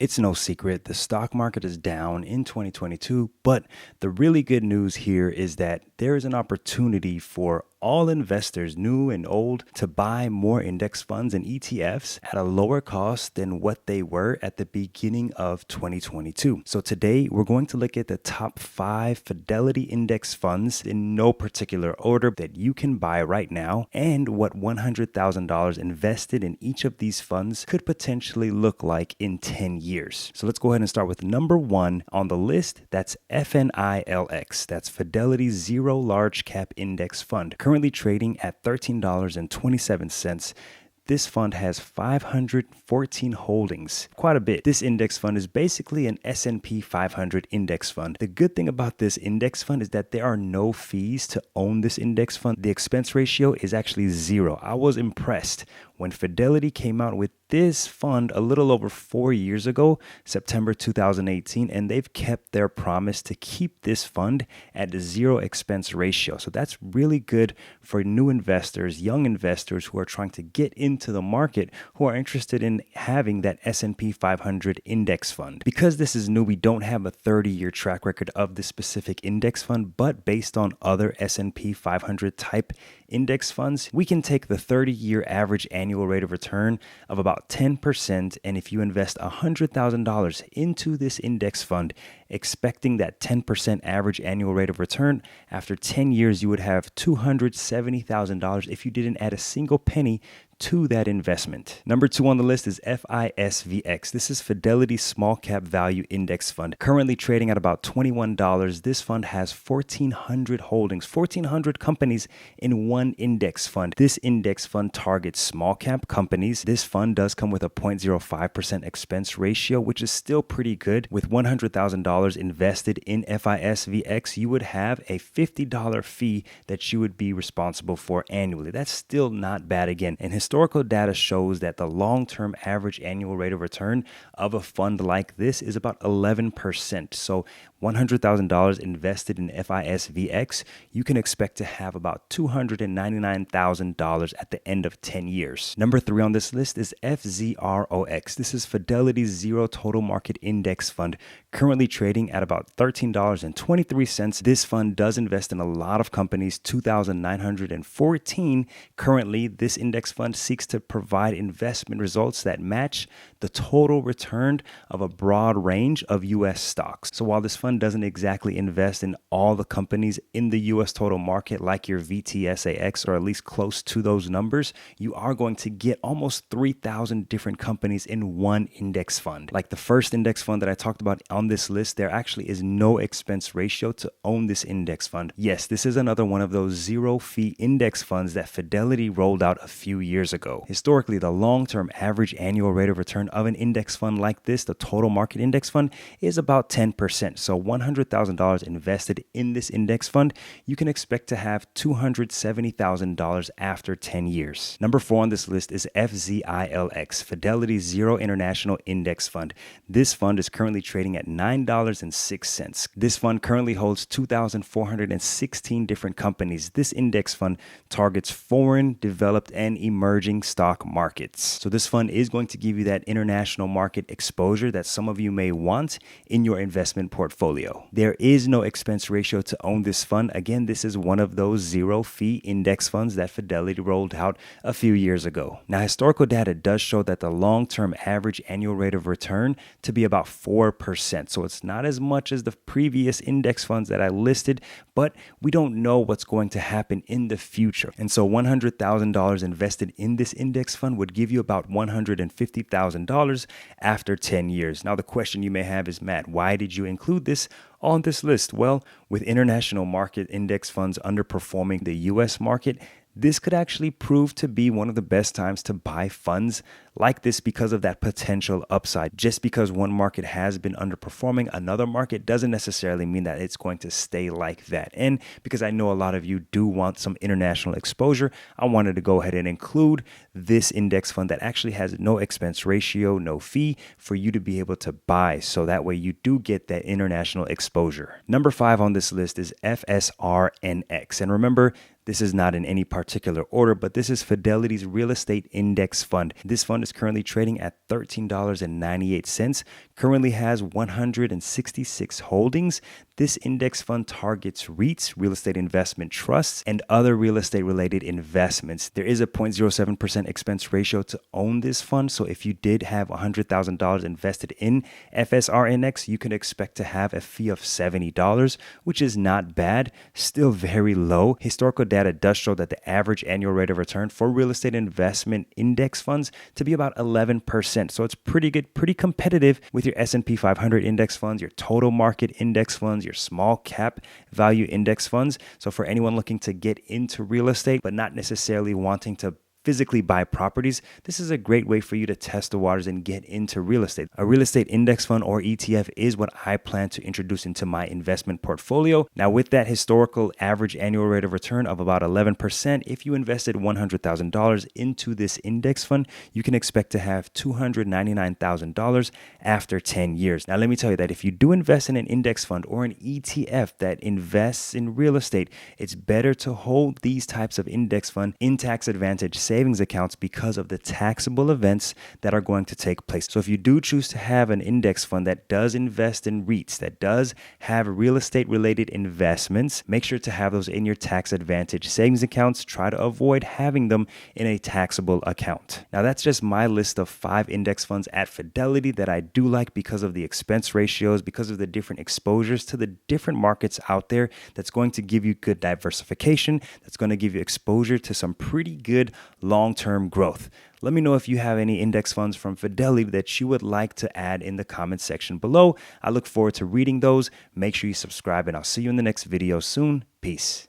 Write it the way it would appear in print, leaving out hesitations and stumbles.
It's no secret the stock market is down in 2022, but the really good news here is that there is an opportunity for all investors, new and old, to buy more index funds and ETFs at a lower cost than what they were at the beginning of 2022. So today we're going to look at the top 5 Fidelity Index Funds in no particular order that you can buy right now, and what $100,000 invested in each of these funds could potentially look like in 10 years. So let's go ahead and start with number 1 on the list. That's FNILX. That's Fidelity Zero Large Cap Index Fund, currently trading at $13.27. This fund has 514 holdings, quite a bit. This index fund is basically an S&P 500 index fund. The good thing about this index fund is that there are no fees to own this index fund. The expense ratio is actually 0. I was impressed when Fidelity came out with this fund a little over 4 years ago, September 2018, and they've kept their promise to keep this fund at a 0 expense ratio. So that's really good for new investors, young investors who are trying to get into the market, who are interested in having that S&P 500 index fund. Because this is new, we don't have a 30-year track record of this specific index fund, but based on other S&P 500 type index funds, we can take the 30-year average annual rate of return of about 10%, and if you invest $100,000 into this index fund, expecting that 10% average annual rate of return, after 10 years, you would have $270,000 if you didn't add a single penny to that investment. Number 2 on the list is FISVX. This is Fidelity Small Cap Value Index Fund, currently trading at about $21. This fund has 1,400 holdings, 1,400 companies in one index fund. This index fund targets small cap companies. This fund does come with a 0.05% expense ratio, which is still pretty good. With $100,000 invested in FISVX, you would have a $50 fee that you would be responsible for annually. That's still not bad again. And historical data shows that the long-term average annual rate of return of a fund like this is about 11%. So $100,000 invested in FISVX, you can expect to have about $299,000 at the end of 10 years. Number 3 on this list is FZROX. This is Fidelity's Zero Total Market Index Fund, currently trading at about $13.23. This fund does invest in a lot of companies, 2,914. Currently, this index fund seeks to provide investment results that match the total return of a broad range of U.S. stocks. So while this fund doesn't exactly invest in all the companies in the U.S. total market like your VTSAX, or at least close to those numbers, you are going to get almost 3,000 different companies in one index fund. Like the first index fund that I talked about on this list, there actually is no expense ratio to own this index fund. Yes, this is another one of those zero fee index funds that Fidelity rolled out a few years ago. Historically, the long-term average annual rate of return of an index fund like this, the total market index fund, is about 10%. So $100,000 invested in this index fund, you can expect to have $270,000 after 10 years. Number 4 on this list is FZILX, Fidelity Zero International Index Fund. This fund is currently trading at $9.06. This fund currently holds 2,416 different companies. This index fund targets foreign, developed, and emerging stock markets. So this fund is going to give you that international market exposure that some of you may want in your investment portfolio. There is no expense ratio to own this fund. Again, this is one of those zero fee index funds that Fidelity rolled out a few years ago. Now, historical data does show that the long-term average annual rate of return to be about 4%. So it's not as much as the previous index funds that I listed, but we don't know what's going to happen in the future. And so $100,000 invested in this index fund would give you about $150,000 after 10 years. Now, the question you may have is, Matt, why did you include this on this list? Well, with international market index funds underperforming the US market, this could actually prove to be one of the best times to buy funds like this because of that potential upside. Just because one market has been underperforming another market doesn't necessarily mean that it's going to stay like that. And because I know a lot of you do want some international exposure, I wanted to go ahead and include this index fund that actually has no expense ratio, no fee for you to be able to buy. So that way you do get that international exposure. Number 5 on this list is FSRNX. And remember, this is not in any particular order, but this is Fidelity's Real Estate Index Fund. This fund is currently trading at $13.98, currently has 166 holdings. This index fund targets REITs, real estate investment trusts, and other real estate related investments. There is a 0.07% expense ratio to own this fund. So if you did have $100,000 invested in FSRNX, you can expect to have a fee of $70, which is not bad, still very low. Historical data does show that the average annual rate of return for real estate investment index funds to be about 11%. So it's pretty good, pretty competitive with your S&P 500 index funds, your total market index funds, your small cap value index funds. So for anyone looking to get into real estate, but not necessarily wanting to physically buy properties, this is a great way for you to test the waters and get into real estate. A real estate index fund or ETF is what I plan to introduce into my investment portfolio. Now, with that historical average annual rate of return of about 11%, if you invested $100,000 into this index fund, you can expect to have $299,000 after 10 years. Now, let me tell you that if you do invest in an index fund or an ETF that invests in real estate, it's better to hold these types of index fund in tax advantage savings accounts because of the taxable events that are going to take place. So if you do choose to have an index fund that does invest in REITs, that does have real estate related investments, make sure to have those in your tax advantage savings accounts. Try to avoid having them in a taxable account. Now that's just my list of 5 index funds at Fidelity that I do like because of the expense ratios, because of the different exposures to the different markets out there. That's going to give you good diversification. That's going to give you exposure to some pretty good long-term growth. Let me know if you have any index funds from Fidelity that you would like to add in the comment section below. I look forward to reading those. Make sure you subscribe and I'll see you in the next video soon. Peace.